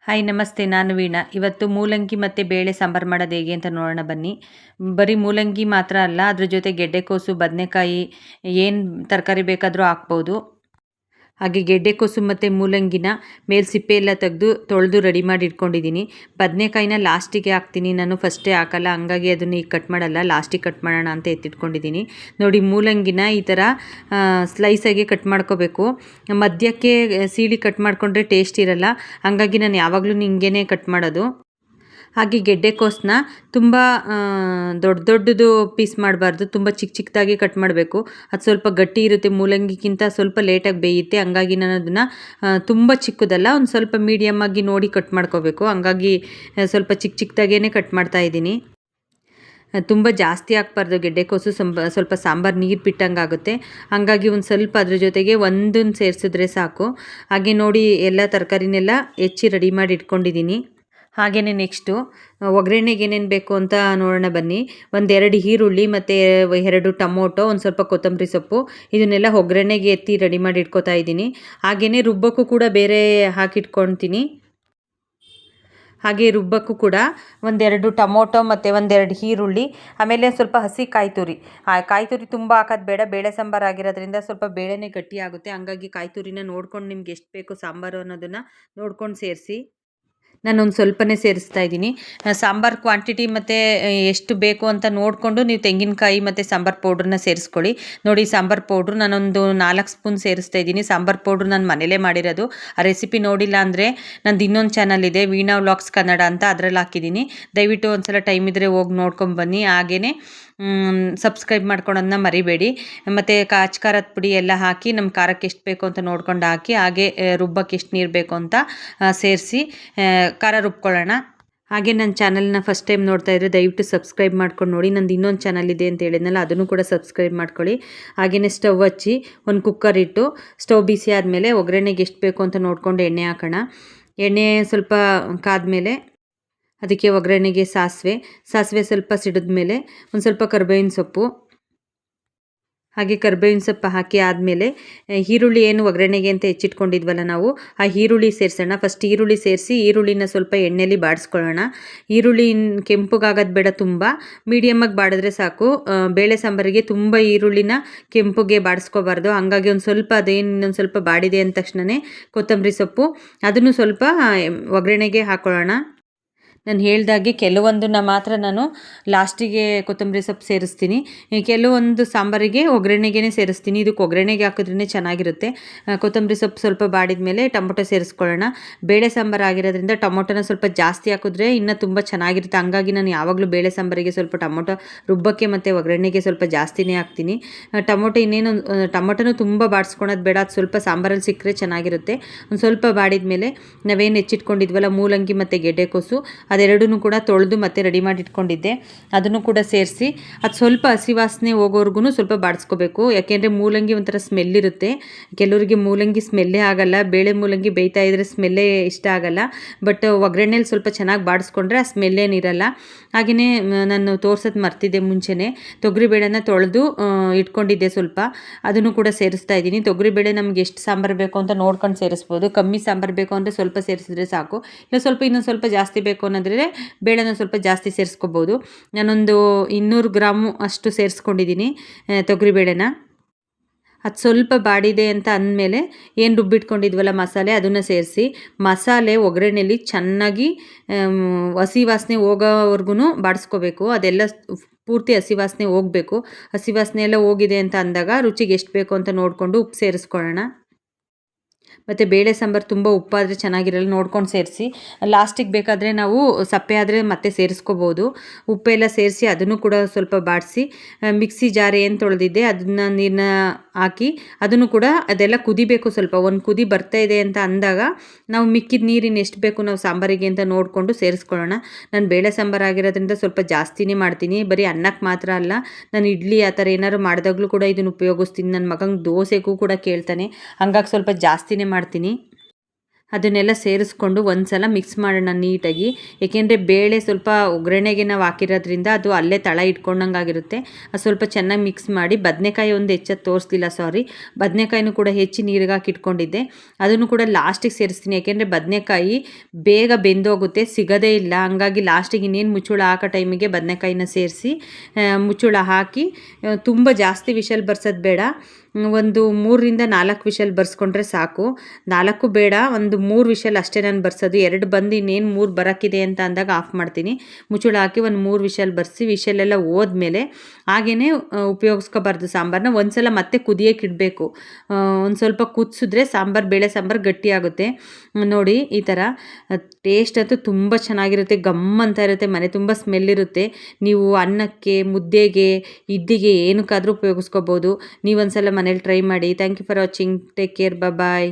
Hi ನಮಸ್ತೆ, ನಾನು ವೀಣಾ. ಇವತ್ತು ಮೂಲಂಗಿ ಮತ್ತು ಬೇಳೆ ಸಾಂಬಾರು ಮಾಡೋದು ಹೇಗೆ ಅಂತ ನೋಡೋಣ ಬನ್ನಿ. ಬರೀ ಮೂಲಂಗಿ ಮಾತ್ರ ಅಲ್ಲ, ಅದ್ರ ಜೊತೆ ಗೆಡ್ಡೆಕೋಸು, ಬದನೆಕಾಯಿ, ಏನು ತರಕಾರಿ ಬೇಕಾದರೂ ಹಾಕ್ಬೋದು. ಹಾಗೆ ಗೆಡ್ಡೆಕೋಸು ಮತ್ತು ಮೂಲಂಗಿನ ಮೇಲೆ ಸಿಪ್ಪೆ ಎಲ್ಲ ತೆಗೆದು ತೊಳೆದು ರೆಡಿ ಮಾಡಿ ಇಟ್ಕೊಂಡಿದ್ದೀನಿ. ಬದನೆಕಾಯಿನ ಲಾಸ್ಟಿಗೆ ಹಾಕ್ತೀನಿ, ನಾನು ಫಸ್ಟೇ ಹಾಕಲ್ಲ, ಹಂಗಾಗಿ ಅದನ್ನು ಈಗ ಕಟ್ ಮಾಡಲ್ಲ, ಲಾಸ್ಟಿಗೆ ಕಟ್ ಮಾಡೋಣ ಅಂತ ಎತ್ತಿಟ್ಕೊಂಡಿದ್ದೀನಿ. ನೋಡಿ, ಮೂಲಂಗಿನ ಈ ಥರ ಸ್ಲೈಸಾಗಿ ಕಟ್ ಮಾಡ್ಕೋಬೇಕು. ಮಧ್ಯಕ್ಕೆ ಸೀಳಿ ಕಟ್ ಮಾಡಿಕೊಂಡ್ರೆ ಟೇಸ್ಟ್ ಇರಲ್ಲ, ಹಾಗಾಗಿ ನಾನು ಯಾವಾಗಲೂ ಹಿಂಗೇ ಕಟ್ ಮಾಡೋದು. ಹಾಗೆ ಗೆಡ್ಡೆಕೋಸನ್ನ ತುಂಬ ದೊಡ್ಡದು ಪೀಸ್ ಮಾಡಬಾರ್ದು, ತುಂಬ ಚಿಕ್ಕದಾಗಿ ಕಟ್ ಮಾಡಬೇಕು. ಅದು ಸ್ವಲ್ಪ ಗಟ್ಟಿ ಇರುತ್ತೆ, ಮೂಲಂಗಿಗಿಂತ ಸ್ವಲ್ಪ ಲೇಟಾಗಿ ಬೇಯುತ್ತೆ. ಹಂಗಾಗಿ ನಾನು ಅದನ್ನು ತುಂಬ ಚಿಕ್ಕದಲ್ಲ, ಒಂದು ಸ್ವಲ್ಪ ಮೀಡಿಯಮ್ ಆಗಿ ನೋಡಿ ಕಟ್ ಮಾಡ್ಕೋಬೇಕು. ಹಂಗಾಗಿ ಸ್ವಲ್ಪ ಚಿಕ್ಕದಾಗೇ ಕಟ್ ಮಾಡ್ತಾಯಿದ್ದೀನಿ. ತುಂಬ ಜಾಸ್ತಿ ಹಾಕ್ಬಾರ್ದು ಗೆಡ್ಡೆಕೋಸು, ಸ್ವಲ್ಪ ಸಾಂಬಾರು ನೀರು ಬಿಟ್ಟಂಗೆ ಆಗುತ್ತೆ. ಹಾಗಾಗಿ ಒಂದು ಸ್ವಲ್ಪ ಅದ್ರ ಜೊತೆಗೆ ಒಂದನ್ನು ಸೇರಿಸಿದ್ರೆ ಸಾಕು. ಹಾಗೆ ನೋಡಿ, ಎಲ್ಲ ತರಕಾರಿನೆಲ್ಲ ಹೆಚ್ಚಿ ರೆಡಿ ಮಾಡಿ ಇಟ್ಕೊಂಡಿದ್ದೀನಿ. ಹಾಗೆಯೇ ನೆಕ್ಸ್ಟು ಒಗ್ಗರಣೆಗೆ ಏನೇನು ಬೇಕು ಅಂತ ನೋಡೋಣ ಬನ್ನಿ. 1-2 ಈರುಳ್ಳಿ ಮತ್ತು 2 ಟೊಮೊಟೊ, ಒಂದು ಸ್ವಲ್ಪ ಕೊತ್ತಂಬರಿ ಸೊಪ್ಪು, ಇದನ್ನೆಲ್ಲ ಒಗ್ಗರಣೆಗೆ ಎತ್ತಿ ರೆಡಿ ಮಾಡಿ ಇಟ್ಕೊತಾ ಇದ್ದೀನಿ. ಹಾಗೆಯೇ ರುಬ್ಬಕ್ಕೂ ಕೂಡ ಬೇರೆ ಹಾಕಿಟ್ಕೊತೀನಿ. ಹಾಗೆ ರುಬ್ಬಕ್ಕೂ ಕೂಡ 1-2 ಟೊಮೊಟೊ ಮತ್ತು 1-2 ಈರುಳ್ಳಿ, ಆಮೇಲೆ ಸ್ವಲ್ಪ ಹಸಿ ಕಾಯಿ ತುರಿ. ಕಾಯಿ ತುರಿ ತುಂಬ ಹಾಕೋದು ಬೇಡ, ಬೇಳೆ ಸಾಂಬಾರು ಆಗಿರೋದ್ರಿಂದ ಸ್ವಲ್ಪ ಬೇಳೆನೇ ಗಟ್ಟಿ ಆಗುತ್ತೆ. ಹಂಗಾಗಿ ಕಾಯಿ ತುರಿನ ನೋಡ್ಕೊಂಡು ನಿಮ್ಗೆ ಎಷ್ಟು ಬೇಕು ಸಾಂಬಾರು ಅನ್ನೋದನ್ನು ನೋಡ್ಕೊಂಡು ಸೇರಿಸಿ. ನಾನೊಂದು ಸ್ವಲ್ಪನೇ ಸೇರಿಸ್ತಾ ಇದ್ದೀನಿ. ಸಾಂಬಾರು ಕ್ವಾಂಟಿಟಿ ಮತ್ತು ಎಷ್ಟು ಬೇಕು ಅಂತ ನೋಡಿಕೊಂಡು ನೀವು ತೆಂಗಿನಕಾಯಿ ಮತ್ತು ಸಾಂಬಾರು ಪೌಡ್ರನ್ನ ಸೇರಿಸ್ಕೊಳ್ಳಿ. ನೋಡಿ, ಸಾಂಬಾರು ಪೌಡ್ರು ನಾನೊಂದು 4 ಸ್ಪೂನ್ ಸೇರಿಸ್ತಾ ಇದ್ದೀನಿ. ಸಾಂಬಾರು ಪೌಡ್ರು ನಾನು ಮನೇಲೇ ಮಾಡಿರೋದು. ಆ ರೆಸಿಪಿ ನೋಡಿಲ್ಲ ಅಂದರೆ ನಂದು ಇನ್ನೊಂದು ಚಾನಲ್ ಇದೆ, ವೀಣಾ ವ್ಲಾಗ್ಸ್ ಕನ್ನಡ ಅಂತ, ಅದರಲ್ಲಿ ಹಾಕಿದ್ದೀನಿ. ದಯವಿಟ್ಟು ಒಂದು ಸಲ ಟೈಮ್ ಇದ್ದರೆ ಹೋಗಿ ನೋಡ್ಕೊಂಬನ್ನಿ. ಹಾಗೆಯೇ ಸಬ್ಸ್ಕ್ರೈಬ್ ಮಾಡ್ಕೊಳೋದನ್ನ ಮರಿಬೇಡಿ. ಮತ್ತು ಖಾರದ ಪುಡಿ ಎಲ್ಲ ಹಾಕಿ ನಮ್ಮ ಖಾರಕ್ಕೆ ಎಷ್ಟು ಬೇಕು ಅಂತ ನೋಡ್ಕೊಂಡು ಹಾಕಿ, ಹಾಗೆ ರುಬ್ಬಕ್ಕೆ ಎಷ್ಟು ನೀರು ಬೇಕು ಅಂತ ಸೇರಿಸಿ ಖಾರ ರುಬ್ಕೊಳ್ಳೋಣ. ಹಾಗೆ ನನ್ನ ಚಾನಲ್ನ ಫಸ್ಟ್ ಟೈಮ್ ನೋಡ್ತಾ ಇದ್ದರೆ ದಯವಿಟ್ಟು ಸಬ್ಸ್ಕ್ರೈಬ್ ಮಾಡ್ಕೊಂಡು ನೋಡಿ. ನಂದು ಇನ್ನೊಂದು ಚಾನಲ್ ಇದೆ ಅಂತ ಹೇಳಿದ್ನಲ್ಲ, ಅದನ್ನು ಕೂಡ ಸಬ್ಸ್ಕ್ರೈಬ್ ಮಾಡ್ಕೊಳ್ಳಿ. ಹಾಗೆಯೇ ಸ್ಟವ್ ಹಚ್ಚಿ ಒಂದು ಕುಕ್ಕರ್ ಇಟ್ಟು, ಸ್ಟವ್ ಬಿಸಿ ಆದಮೇಲೆ ಒಗ್ಗರಣೆಗೆ ಎಷ್ಟು ಬೇಕು ಅಂತ ನೋಡ್ಕೊಂಡು ಎಣ್ಣೆ ಹಾಕೋಣ. ಎಣ್ಣೆ ಸ್ವಲ್ಪ ಕಾದ್ಮೇಲೆ ಅದಕ್ಕೆ ಒಗ್ಗರಣೆಗೆ ಸಾಸಿವೆ ಸ್ವಲ್ಪ ಸಿಡಿದ ಮೇಲೆ ಒಂದು ಸ್ವಲ್ಪ ಕರಿಬೇವಿನ ಸೊಪ್ಪು, ಹಾಗೆ ಕರಿಬೇವಿನ ಸೊಪ್ಪು ಹಾಕಿ ಆದಮೇಲೆ ಈರುಳ್ಳಿ ಏನು ಒಗ್ಗರಣೆಗೆ ಅಂತ ಹೆಚ್ಚಿಟ್ಕೊಂಡಿದ್ವಲ್ಲ ನಾವು, ಆ ಈರುಳ್ಳಿ ಸೇರಿಸೋಣ. ಫಸ್ಟ್ ಈರುಳ್ಳಿ ಸೇರಿಸಿ ಈರುಳ್ಳಿನ ಸ್ವಲ್ಪ ಎಣ್ಣೆಯಲ್ಲಿ ಬಾಡಿಸ್ಕೊಳ್ಳೋಣ. ಈರುಳ್ಳಿ ಕೆಂಪುಗಾಗೋದು ಬೇಡ, ತುಂಬ ಮೀಡಿಯಮ್ಮಾಗಿ ಬಾಡಿದ್ರೆ ಸಾಕು. ಬೇಳೆ ಸಾಂಬಾರಿಗೆ ತುಂಬ ಈರುಳ್ಳಿನ ಕೆಂಪುಗೆ ಬಾಡಿಸ್ಕೋಬಾರ್ದು. ಹಂಗಾಗಿ ಒಂದು ಸ್ವಲ್ಪ ಇನ್ನೊಂದು ಸ್ವಲ್ಪ ಬಾಡಿದೆ ಅಂದ ತಕ್ಷಣವೇ ಕೊತ್ತಂಬರಿ ಸೊಪ್ಪು ಅದನ್ನು ಸ್ವಲ್ಪ ಒಗ್ಗರಣೆಗೆ ಹಾಕ್ಕೊಳ್ಳೋಣ. ನಾನು ಹೇಳ್ದಾಗೆ ಕೆಲವೊಂದನ್ನು ಮಾತ್ರ ನಾನು ಲಾಸ್ಟಿಗೆ ಕೊತ್ತಂಬರಿ ಸೊಪ್ಪು ಸೇರಿಸ್ತೀನಿ, ಕೆಲವೊಂದು ಸಾಂಬಾರಿಗೆ ಒಗ್ಗರಣೆಗೆ ಸೇರಿಸ್ತೀನಿ. ಇದಕ್ಕೆ ಒಗ್ಗರಣೆಗೆ ಹಾಕಿದ್ರೇ ಚೆನ್ನಾಗಿರುತ್ತೆ. ಕೊತ್ತಂಬರಿ ಸೊಪ್ಪು ಸ್ವಲ್ಪ ಬಾಡಿದ ಮೇಲೆ ಟೊಮೊಟೊ ಸೇರಿಸ್ಕೊಳ್ಳೋಣ. ಬೇಳೆ ಸಾಂಬಾರು ಆಗಿರೋದ್ರಿಂದ ಟೊಮೊಟೊನ ಸ್ವಲ್ಪ ಜಾಸ್ತಿ ಹಾಕಿದ್ರೆ ಇನ್ನೂ ತುಂಬ ಚೆನ್ನಾಗಿರುತ್ತೆ. ಹಂಗಾಗಿ ನಾನು ಯಾವಾಗಲೂ ಬೇಳೆ ಸಾಂಬಾರಿಗೆ ಸ್ವಲ್ಪ ಟೊಮೊಟೊ ರುಬ್ಬಕ್ಕೆ ಮತ್ತು ಒಗ್ಗರಣೆಗೆ ಸ್ವಲ್ಪ ಜಾಸ್ತಿನೇ ಹಾಕ್ತೀನಿ. ಟೊಮೊಟೊನೂ ತುಂಬ ಬಾಡಿಸ್ಕೊಳೋದು ಬೇಡ, ಅದು ಸ್ವಲ್ಪ ಸಾಂಬಾರಲ್ಲಿ ಸಿಕ್ಕರೆ ಚೆನ್ನಾಗಿರುತ್ತೆ. ಒಂದು ಸ್ವಲ್ಪ ಬಾಡಿದ ಮೇಲೆ ನಾವೇನು ಹೆಚ್ಚಿಟ್ಕೊಂಡಿದ್ವಲ್ಲ ಮೂಲಂಗಿ ಮತ್ತು ಗೆಡ್ಡೆಕೋಸು, ಅದೆರಡೂ ಕೂಡ ತೊಳೆದು ಮತ್ತೆ ರೆಡಿ ಮಾಡಿ ಇಟ್ಕೊಂಡಿದ್ದೆ, ಅದನ್ನು ಕೂಡ ಸೇರಿಸಿ ಅದು ಸ್ವಲ್ಪ ಹಸಿ ವಾಸನೆ ಹೋಗೋವರೆಗೂ ಸ್ವಲ್ಪ ಬಾಡಿಸ್ಕೋಬೇಕು. ಯಾಕೆಂದರೆ ಮೂಲಂಗಿ ಒಂಥರ ಸ್ಮೆಲ್ ಇರುತ್ತೆ. ಕೆಲವರಿಗೆ ಮೂಲಂಗಿ ಸ್ಮೆಲ್ಲೇ ಆಗಲ್ಲ, ಬೇಳೆ ಮೂಲಂಗಿ ಬೇಯ್ತಾ ಇದ್ದರೆ ಸ್ಮೆಲ್ಲೇ ಇಷ್ಟ ಆಗಲ್ಲ. ಬಟ್ ಒಗ್ಗರಣೆಯಲ್ಲಿ ಸ್ವಲ್ಪ ಚೆನ್ನಾಗಿ ಬಾಡಿಸ್ಕೊಂಡ್ರೆ ಆ ಸ್ಮೆಲ್ಲೇನಿರಲ್ಲ. ಹಾಗೆಯೇ ನಾನು ತೋರ್ಸೋದು ಮರ್ತಿದ್ದೆ, ಮುಂಚೆನೇ ತೊಗರಿಬೇಳೆನ ತೊಳೆದು ಇಟ್ಕೊಂಡಿದ್ದೆ ಸ್ವಲ್ಪ, ಅದನ್ನು ಕೂಡ ಸೇರಿಸ್ತಾ ಇದ್ದೀನಿ. ತೊಗರಿಬೇಳೆ ನಮ್ಗೆ ಎಷ್ಟು ಸಾಂಬಾರು ಬೇಕು ಅಂತ ನೋಡ್ಕೊಂಡು ಸೇರಿಸ್ಬೋದು. ಕಮ್ಮಿ ಸಾಂಬಾರು ಬೇಕು ಅಂದರೆ ಸ್ವಲ್ಪ ಸೇರಿಸಿದ್ರೆ ಸಾಕು, ಇಲ್ಲ ಇನ್ನೊಂದು ಸ್ವಲ್ಪ ಜಾಸ್ತಿ ಬೇಕು ಅನ್ನೋದ್ರೆ ಬೇಳೆನ ಸ್ವಲ್ಪ ಜಾಸ್ತಿ ಸೇರಿಸ್ಕೋಬೋದು. ನಾನೊಂದು 200 ಗ್ರಾಮು ಅಷ್ಟು ಸೇರಿಸ್ಕೊಂಡಿದ್ದೀನಿ ತೊಗರಿಬೇಳೆನ. ಅದು ಸ್ವಲ್ಪ ಬಾಡಿದೆ ಅಂತ ಅಂದಮೇಲೆ ಏನು ರುಬ್ಬಿಟ್ಕೊಂಡಿದ್ವಲ್ಲ ಮಸಾಲೆ, ಅದನ್ನು ಸೇರಿಸಿ ಮಸಾಲೆ ಒಗ್ಗರಣೆಯಲ್ಲಿ ಚೆನ್ನಾಗಿ ಹಸಿ ವಾಸನೆ ಹೋಗೋವರೆಗೂ ಬಾಡಿಸ್ಕೋಬೇಕು. ಅದೆಲ್ಲ ಪೂರ್ತಿ ಹಸಿ ವಾಸನೆ ಹೋಗಬೇಕು. ಹಸಿ ವಾಸನೆ ಎಲ್ಲ ಹೋಗಿದೆ ಅಂತ ಅಂದಾಗ ರುಚಿಗೆ ಎಷ್ಟು ಬೇಕು ಅಂತ ನೋಡಿಕೊಂಡು ಉಪ್ಪು ಸೇರಿಸ್ಕೊಳ್ಳೋಣ. ಮತ್ತು ಬೇಳೆ ಸಾಂಬಾರು ತುಂಬ ಉಪ್ಪಾದರೆ ಚೆನ್ನಾಗಿರಲ್ಲ, ನೋಡ್ಕೊಂಡು ಸೇರಿಸಿ. ಲಾಸ್ಟಿಗೆ ಬೇಕಾದರೆ ನಾವು ಸಪ್ಪೆ ಆದರೆ ಮತ್ತೆ ಸೇರಿಸ್ಕೋಬೋದು. ಉಪ್ಪೆಲ್ಲ ಸೇರಿಸಿ ಅದನ್ನು ಕೂಡ ಸ್ವಲ್ಪ ಬಾಡಿಸಿ ಮಿಕ್ಸಿ ಜಾರ್ ಏನು ತೊಳೆದಿದ್ದೆ ಅದನ್ನು ನೀರನ್ನ ಹಾಕಿ ಅದನ್ನು ಕೂಡ ಅದೆಲ್ಲ ಕುದಿಬೇಕು. ಸ್ವಲ್ಪ ಒಂದು ಕುದಿ ಬರ್ತಾ ಇದೆ ಅಂತ ಅಂದಾಗ ನಾವು ಮಿಕ್ಕಿದ ನೀರಿನ ಎಷ್ಟು ಬೇಕು ನಾವು ಸಾಂಬಾರಿಗೆ ಅಂತ ನೋಡಿಕೊಂಡು ಸೇರಿಸ್ಕೊಳ್ಳೋಣ. ನಾನು ಬೇಳೆ ಸಾಂಬಾರು ಆಗಿರೋದ್ರಿಂದ ಸ್ವಲ್ಪ ಜಾಸ್ತಿನೇ ಮಾಡ್ತೀನಿ, ಬರೀ ಅನ್ನಕ್ಕೆ ಮಾತ್ರ ಅಲ್ಲ, ನಾನು ಇಡ್ಲಿ ಆ ಥರ ಏನಾದ್ರು ಮಾಡಿದಾಗಲೂ ಕೂಡ ಇದನ್ನು ಉಪಯೋಗಿಸ್ತೀನಿ. ನನ್ನ ಮಗಂಗೆ ದೋಸೆಗೂ ಕೂಡ ಕೇಳ್ತಾನೆ, ಹಂಗಾಗಿ ಸ್ವಲ್ಪ ಜಾಸ್ತಿನೇ ಮಾಡ್ತೀನಿ. ಅದನ್ನೆಲ್ಲ ಸೇರಿಸ್ಕೊಂಡು ಒಂದು ಸಲ ಮಿಕ್ಸ್ ಮಾಡೋಣ ನೀಟಾಗಿ. ಏಕೆಂದರೆ ಬೇಳೆ ಸ್ವಲ್ಪ ಒಗ್ಗರಣೆಗೆ ನಾವು ಹಾಕಿರೋದ್ರಿಂದ ಅದು ಅಲ್ಲೇ ತಳ ಇಟ್ಕೊಂಡಂಗಾಗಿರುತ್ತೆ. ಅದು ಸ್ವಲ್ಪ ಚೆನ್ನಾಗಿ ಮಿಕ್ಸ್ ಮಾಡಿ, ಬದನೆಕಾಯಿ ಒಂದು ಹೆಚ್ಚೋದು ತೋರಿಸ್ಲಿಲ್ಲ, ಸಾರಿ, ಬದನೆಕಾಯಿನೂ ಕೂಡ ಹೆಚ್ಚಿ ನೀರಿಗೆ ಹಾಕಿ ಇಟ್ಕೊಂಡಿದ್ದೆ, ಅದನ್ನು ಕೂಡ ಲಾಸ್ಟಿಗೆ ಸೇರಿಸ್ತೀನಿ. ಯಾಕೆಂದರೆ ಬದನೆಕಾಯಿ ಬೇಗ ಬೆಂದೋಗುತ್ತೆ, ಸಿಗೋದೇ ಇಲ್ಲ. ಹಂಗಾಗಿ ಲಾಸ್ಟಿಗೆ ಇನ್ನೇನು ಮುಚ್ಚಳ ಹಾಕೋ ಟೈಮಿಗೆ ಬದನೆಕಾಯಿನ ಸೇರಿಸಿ ಮುಚ್ಚಳ ಹಾಕಿ, ತುಂಬ ಜಾಸ್ತಿ ವಿಷಲ್ ಬರ್ಸೋದು ಬೇಡ, ಒಂದು 3ರಿಂದ 4 ವಿಷಲ್ ಬರ್ಸ್ಕೊಂಡ್ರೆ ಸಾಕು. 4 ಬೇಡ, ಒಂದು 3 ವಿಷಲ್ ಅಷ್ಟೇ ನಾನು ಬರ್ಸೋದು. 2 ಬಂದು ಇನ್ನೇನು 3 ಬರೋಕ್ಕಿದೆ ಅಂತ ಅಂದಾಗ ಆಫ್ ಮಾಡ್ತೀನಿ. ಮುಚ್ಚಳ ಹಾಕಿ ಒಂದು 3 ವಿಷಲ್ ಬರ್ಸಿ, ವಿಷಲೆಲ್ಲ ಹೋದ್ಮೇಲೆ ಹಾಗೇ ಉಪಯೋಗಿಸ್ಕೋಬಾರ್ದು ಸಾಂಬಾರನ್ನ. ಒಂದು ಸಲ ಮತ್ತೆ ಕುದಿಯೋಕೆ ಇಡಬೇಕು. ಒಂದು ಸ್ವಲ್ಪ ಕುದಿಸಿದ್ರೆ ಬೇಳೆ ಸಾಂಬಾರು ಗಟ್ಟಿಯಾಗುತ್ತೆ. ನೋಡಿ ಈ ಥರ ಟೇಸ್ಟ್ ಅಂತೂ ತುಂಬ ಚೆನ್ನಾಗಿರುತ್ತೆ, ಗಮ್ ಅಂತ ಇರುತ್ತೆ, ಮನೆ ತುಂಬ ಸ್ಮೆಲ್ ಇರುತ್ತೆ. ನೀವು ಅನ್ನಕ್ಕೆ, ಮುದ್ದೆಗೆ, ಇಡ್ಲಿಗೆ ಏನಕ್ಕಾದರೂ ಉಪಯೋಗಿಸ್ಕೋಬೋದು. ನೀವೊಂದು ಸಲ ಮನೇಲಿ ಟ್ರೈ ಮಾಡಿ. Thank you for watching. Take care. Bye.